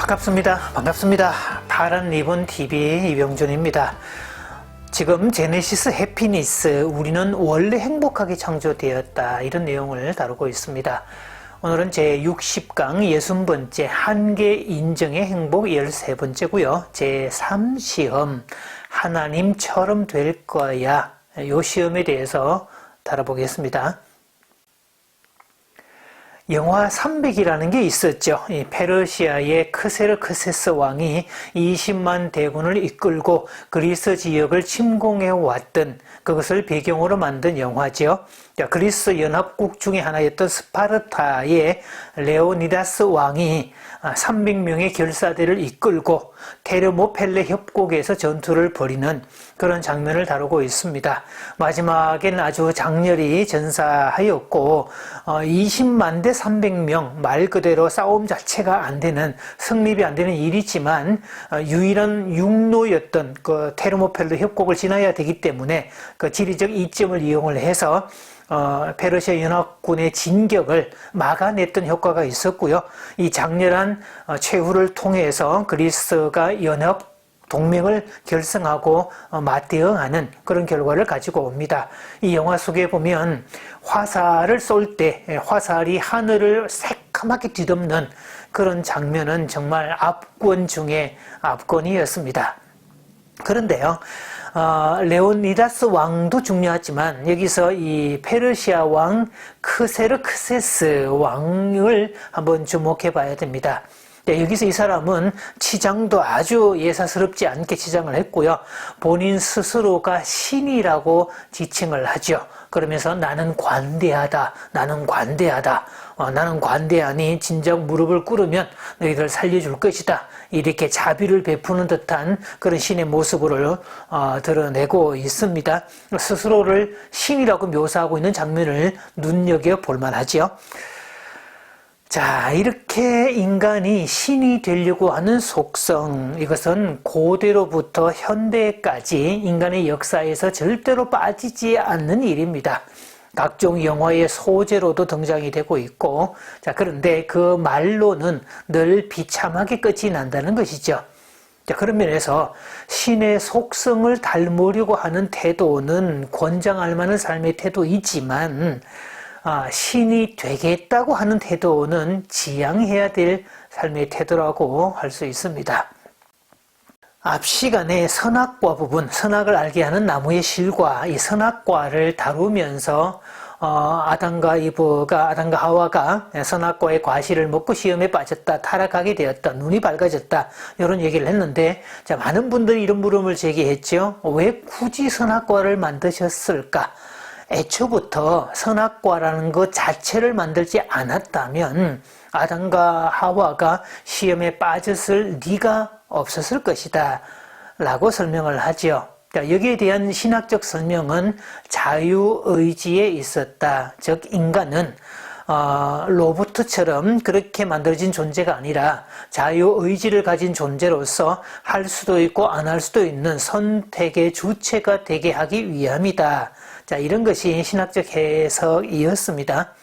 반갑습니다. 파란 리본 TV 이병준입니다. 지금 제네시스 해피니스, 우리는 원래 행복하게 창조되었다, 이런 내용을 다루고 있습니다. 오늘은 제 60강 60번째 한계 인정의 행복 13번째고요. 제 3시험 하나님처럼 될 거야, 이 시험에 대해서 다뤄보겠습니다. 영화 300이라는 게 있었죠. 이 페르시아의 크세르크세스 왕이 20만 대군을 이끌고 그리스 지역을 침공해 왔던 그것을 배경으로 만든 영화죠. 그리스 연합국 중에 하나였던 스파르타의 레오니다스 왕이 300명의 결사대를 이끌고 테르모펠레 협곡에서 전투를 벌이는 그런 장면을 다루고 있습니다. 마지막엔 아주 장렬히 전사하였고 20만 대 300명, 말 그대로 싸움 자체가 안 되는, 성립이 안 되는 일이지만 유일한 육로였던 그 테르모펠레 협곡을 지나야 되기 때문에 그 지리적 이점을 이용을 해서 페르시아 연합군의 진격을 막아냈던 효과가 있었고요. 이 장렬한 최후를 통해서 그리스가 연합 동맹을 결성하고 맞대응하는 그런 결과를 가지고 옵니다. 이 영화 속에 보면 화살을 쏠 때 화살이 하늘을 새카맣게 뒤덮는 그런 장면은 정말 압권 중에 압권이었습니다. 그런데요, 레오니다스 왕도 중요하지만 여기서 이 페르시아 왕 크세르크세스 왕을 한번 주목해 봐야 됩니다. 여기서 이 사람은 치장도 아주 예사스럽지 않게 치장을 했고요. 본인 스스로가 신이라고 지칭을 하죠. 그러면서 나는 관대하다, 나는 관대하니 진작 무릎을 꿇으면 너희들 살려줄 것이다, 이렇게 자비를 베푸는 듯한 그런 신의 모습을 드러내고 있습니다. 스스로를 신이라고 묘사하고 있는 장면을 눈여겨볼 만하죠. 자, 이렇게 인간이 신이 되려고 하는 속성, 이것은 고대로부터 현대까지 인간의 역사에서 절대로 빠지지 않는 일입니다. 각종 영화의 소재로도 등장이 되고 있고, 자, 그런데 그 말로는 늘 비참하게 끝이 난다는 것이죠. 자, 그런 면에서 신의 속성을 닮으려고 하는 태도는 권장할 만한 삶의 태도이지만, 신이 되겠다고 하는 태도는 지양해야 될 삶의 태도라고 할 수 있습니다. 앞 시간에 선악과 부분, 선악을 알게 하는 나무의 실과 이 선악과를 다루면서 아담과 하와가 선악과의 과실을 먹고 시험에 빠졌다, 타락하게 되었다, 눈이 밝아졌다, 이런 얘기를 했는데, 자, 많은 분들이 이런 물음을 제기했죠. 왜 굳이 선악과를 만드셨을까? 애초부터 선악과라는 것 자체를 만들지 않았다면 아담과 하와가 시험에 빠졌을 리가 없었을 것이다 라고 설명을 하죠. 여기에 대한 신학적 설명은 자유의지에 있었다. 즉 인간은 로봇처럼 그렇게 만들어진 존재가 아니라 자유의지를 가진 존재로서 할 수도 있고 안 할 수도 있는 선택의 주체가 되게 하기 위함이다. 자, 이런 것이 신학적 해석이었습니다.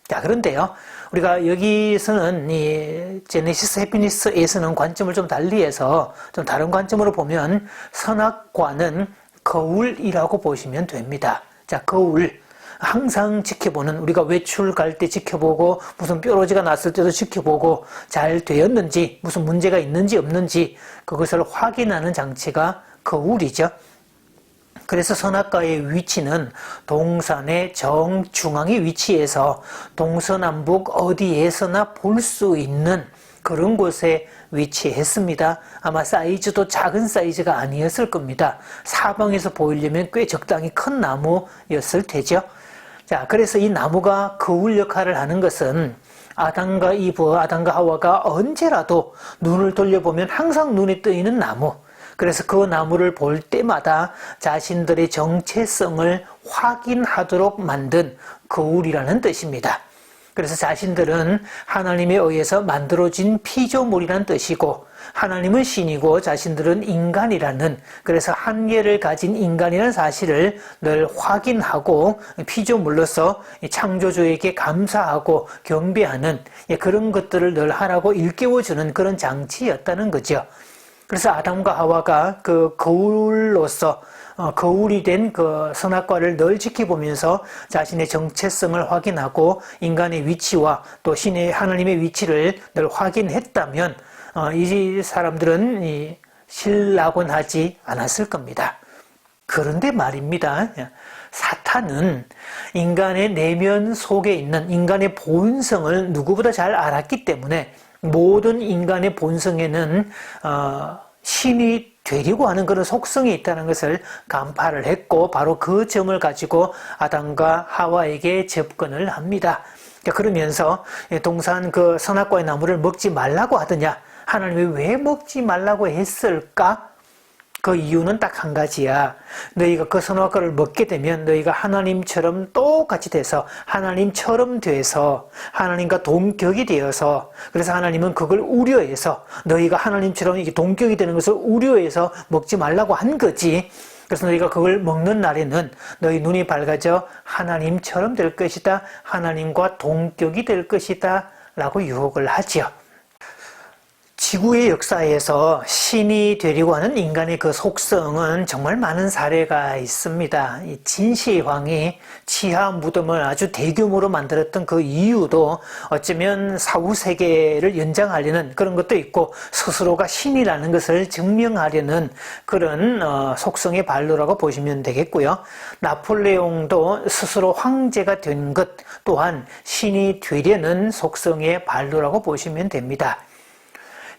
자, 그런데요, 우리가 여기서는 이 제네시스 해피니스에서는 관점을 좀 달리해서 좀 다른 관점으로 보면 선악과는 거울이라고 보시면 됩니다. 자, 거울. 항상 지켜보는, 우리가 외출 갈 때 지켜보고 무슨 뾰루지가 났을 때도 지켜보고 잘 되었는지, 무슨 문제가 있는지 없는지 그것을 확인하는 장치가 거울이죠. 그래서 선악과의 위치는 동산의 정중앙에 위치해서 동서남북 어디에서나 볼 수 있는 그런 곳에 위치했습니다. 아마 사이즈도 작은 사이즈가 아니었을 겁니다. 사방에서 보이려면 꽤 적당히 큰 나무였을 테죠. 자, 그래서 이 나무가 거울 역할을 하는 것은 아담과 하와가 언제라도 눈을 돌려보면 항상 눈에 뜨이는 나무, 그래서 그 나무를 볼 때마다 자신들의 정체성을 확인하도록 만든 거울이라는 뜻입니다. 그래서 자신들은 하나님에 의해서 만들어진 피조물이라는 뜻이고, 하나님은 신이고 자신들은 인간이라는, 그래서 한계를 가진 인간이라는 사실을 늘 확인하고 피조물로서 창조주에게 감사하고 경배하는 그런 것들을 늘 하라고 일깨워주는 그런 장치였다는 거죠. 그래서 아담과 하와가 그 거울로서 거울이 된 그 선악과를 늘 지켜보면서 자신의 정체성을 확인하고 인간의 위치와 또 신의 하나님의 위치를 늘 확인했다면 이 사람들은 신락원하지 않았을 겁니다. 그런데 말입니다. 사탄은 인간의 내면 속에 있는 인간의 본성을 누구보다 잘 알았기 때문에 모든 인간의 본성에는 신이 되려고 하는 그런 속성이 있다는 것을 간파를 했고 바로 그 점을 가지고 아담과 하와에게 접근을 합니다. 그러면서 동산 그 선악과의 나무를 먹지 말라고 하더냐? 하나님이 왜 먹지 말라고 했을까? 그 이유는 딱 한 가지야. 너희가 그 선악과를 먹게 되면 너희가 하나님처럼 똑같이 돼서 하나님처럼 돼서 하나님과 동격이 되어서, 그래서 하나님은 그걸 우려해서 너희가 하나님처럼 이게 동격이 되는 것을 우려해서 먹지 말라고 한 거지. 그래서 너희가 그걸 먹는 날에는 너희 눈이 밝아져 하나님처럼 될 것이다. 하나님과 동격이 될 것이다. 라고 유혹을 하지요. 지구의 역사에서 신이 되려고 하는 인간의 그 속성은 정말 많은 사례가 있습니다. 이 진시의 왕이 치하 무덤을 아주 대규모로 만들었던 그 이유도 어쩌면 사후 세계를 연장하려는 그런 것도 있고 스스로가 신이라는 것을 증명하려는 그런 속성의 발로라고 보시면 되겠고요. 나폴레옹도 스스로 황제가 된 것 또한 신이 되려는 속성의 발로라고 보시면 됩니다.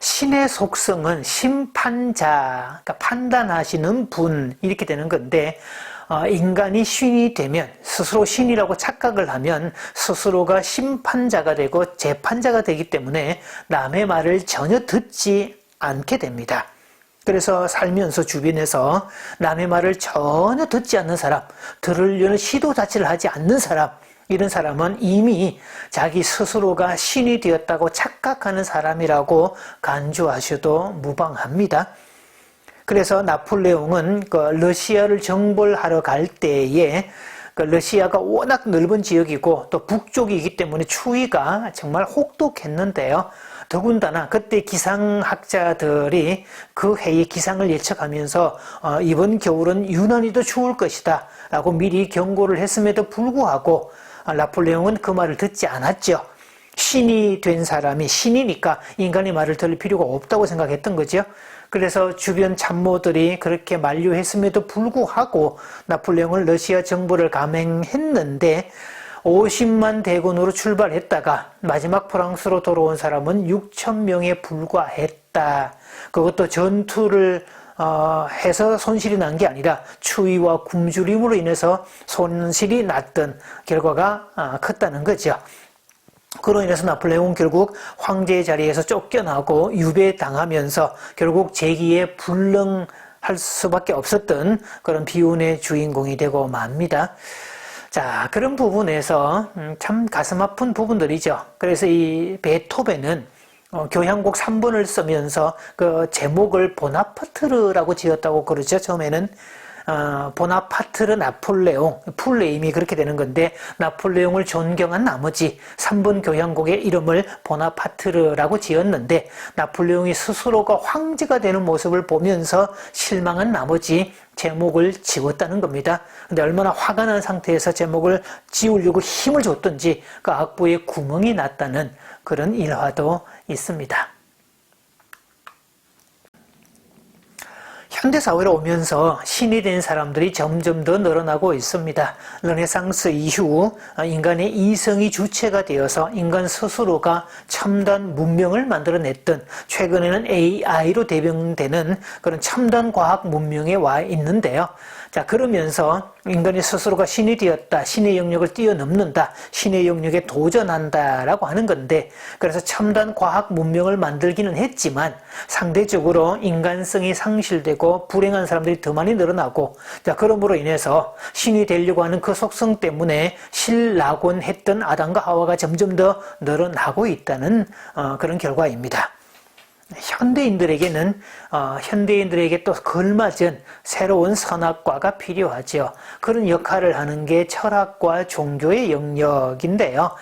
신의 속성은 심판자, 그러니까 판단하시는 분, 이렇게 되는 건데, 인간이 신이 되면, 스스로 신이라고 착각을 하면 스스로가 심판자가 되고 재판자가 되기 때문에 남의 말을 전혀 듣지 않게 됩니다. 그래서 살면서 주변에서 남의 말을 전혀 듣지 않는 사람, 들으려는 시도 자체를 하지 않는 사람, 이런 사람은 이미 자기 스스로가 신이 되었다고 착각하는 사람이라고 간주하셔도 무방합니다. 그래서 나폴레옹은 그 러시아를 정벌하러 갈 때에 그 러시아가 워낙 넓은 지역이고 또 북쪽이기 때문에 추위가 정말 혹독했는데요. 더군다나 그때 기상학자들이 그 해의 기상을 예측하면서 이번 겨울은 유난히도 추울 것이다 라고 미리 경고를 했음에도 불구하고 나폴레옹은 그 말을 듣지 않았죠. 신이 된 사람이 신이니까 인간의 말을 들을 필요가 없다고 생각했던 거죠. 그래서 주변 참모들이 그렇게 만류했음에도 불구하고 나폴레옹은 러시아 정부를 감행했는데 50만 대군으로 출발했다가 마지막 프랑스로 돌아온 사람은 6천 명에 불과했다. 그것도 전투를 해서 손실이 난 게 아니라 추위와 굶주림으로 인해서 손실이 났던 결과가 컸다는 거죠. 그로 인해서 나폴레옹은 결국 황제의 자리에서 쫓겨나고 유배당하면서 결국 재기에 불능할 수밖에 없었던 그런 비운의 주인공이 되고 맙니다. 자, 그런 부분에서 참 가슴 아픈 부분들이죠. 그래서 이 베토벤은 교향곡 3번을 쓰면서 그 제목을 보나파트르라고 지었다고 그러죠. 처음에는 보나파트르 나폴레옹, 풀네임이 그렇게 되는 건데 나폴레옹을 존경한 나머지 3번 교향곡의 이름을 보나파트르라고 지었는데 나폴레옹이 스스로가 황제가 되는 모습을 보면서 실망한 나머지 제목을 지웠다는 겁니다. 근데 얼마나 화가 난 상태에서 제목을 지우려고 힘을 줬던지 그 악보에 구멍이 났다는 그런 일화도 있습니다. 현대사회로 오면서 신이 된 사람들이 점점 더 늘어나고 있습니다. 르네상스 이후 인간의 이성이 주체가 되어서 인간 스스로가 첨단 문명을 만들어냈던, 최근에는 AI로 대변되는 그런 첨단 과학 문명에 와 있는데요. 자, 그러면서 인간이 스스로가 신이 되었다, 신의 영역을 뛰어넘는다, 신의 영역에 도전한다라고 하는 건데, 그래서 첨단 과학 문명을 만들기는 했지만 상대적으로 인간성이 상실되고 불행한 사람들이 더 많이 늘어나고, 자, 그러므로 인해서 신이 되려고 하는 그 속성 때문에 신락원했던 아담과 하와가 점점 더 늘어나고 있다는 그런 결과입니다. 현대인들에게 또 걸맞은 새로운 선악과가 필요하죠. 그런 역할을 하는 게 철학과 종교의 영역인데요.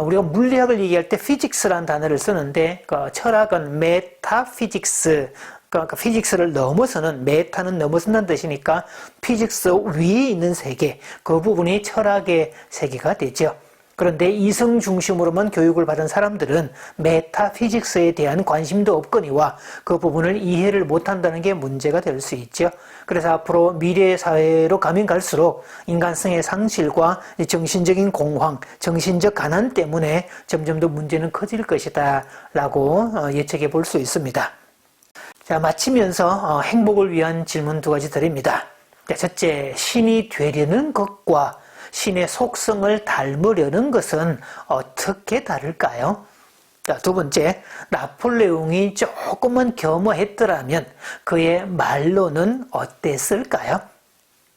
우리가 물리학을 얘기할 때 피직스라는 단어를 쓰는데 철학은 메타피직스, 그러니까 피직스를 넘어서는, 메타는 넘어선다는 뜻이니까 피직스 위에 있는 세계, 그 부분이 철학의 세계가 되죠. 그런데 이성 중심으로만 교육을 받은 사람들은 메타피직스에 대한 관심도 없거니와 그 부분을 이해를 못한다는 게 문제가 될 수 있죠. 그래서 앞으로 미래 사회로 가면 갈수록 인간성의 상실과 정신적인 공황, 정신적 가난 때문에 점점 더 문제는 커질 것이다 라고 예측해 볼 수 있습니다. 자, 마치면서 행복을 위한 질문 2가지 드립니다. 첫째, 신이 되려는 것과 신의 속성을 닮으려는 것은 어떻게 다를까요? 자, 2번째, 나폴레옹이 조금만 겸허했더라면 그의 말로는 어땠을까요?